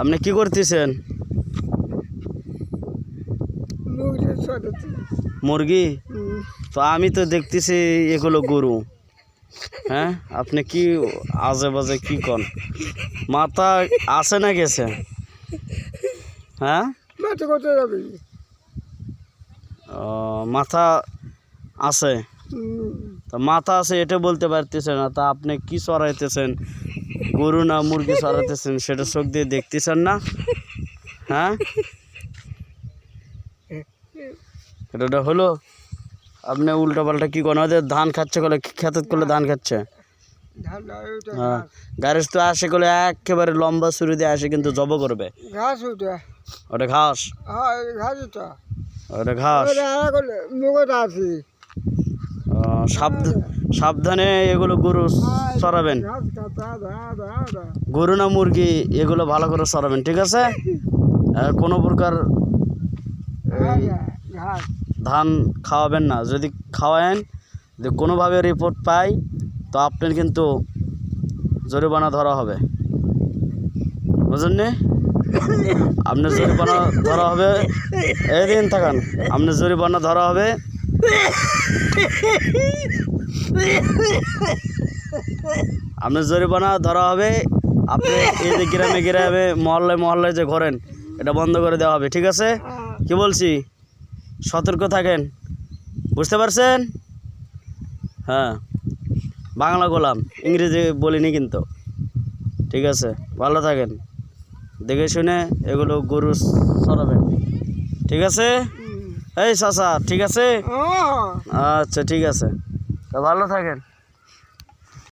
আপনি কি করতেছেন? মুরগি? তো আমি তো দেখতেছি এগুলো গরু। হ্যাঁ, আপনি কি আজে বাজে কি কন? মাথা আছে না গেছে? হ্যাঁ, মাথা আছে। তা মাথা আছে এটা বলতে পারতেছেন না, তা আপনি কি চড়াইতেছেন? গরু না মুরগি চড়াইতেছেন সেটা চোখ দিয়ে দেখতেছেন না? হ্যাঁ, এটা হলো আপনি উল্টা পাল্টা কি করেন? ওদের ধান খাচ্ছে বলে খেত করলে ধান খাচ্ছে। হ্যাঁ, গাড়ি তো আসে করলে একেবারে লম্বা ছুরি দিয়ে আসে কিন্তু জব করবে। ওটা ঘাস, ওটা ঘাস। সাবধানে এগুলো গরু চড়াবেন, গরু না মুরগি এগুলো ভালো করে চড়াবেন, ঠিক আছে? কোনো প্রকার ধান খাওয়াবেন না। যদি খাওয়ায়েন, যদি কোনোভাবে রিপোর্ট পাই তো আপনার কিন্তু জরিমানা ধরা হবে, বুঝলেন? আপনার জরিমানা ধরা হবে। এদিন থাকান, আপনার জরিমানা ধরা হবে। আপনার জরিমানা ধরা হবে। আপনি এই যে গ্রামে গ্রামে মহল্লায় মহল্লায় যে ঘোরেন এটা বন্ধ করে দেওয়া হবে, ঠিক আছে? কি বলছি, সতর্ক থাকেন, বুঝতে পারছেন? হ্যাঁ, বাংলা গোলাম, ইংরেজি বলিনি কিন্তু, ঠিক আছে? ভালো থাকেন, দেখে শুনে এগুলো গরু চড়াবেন, ঠিক আছে? এই চাচা, ঠিক আছে? আচ্ছা, ঠিক আছে, তো ভালো থাকেন।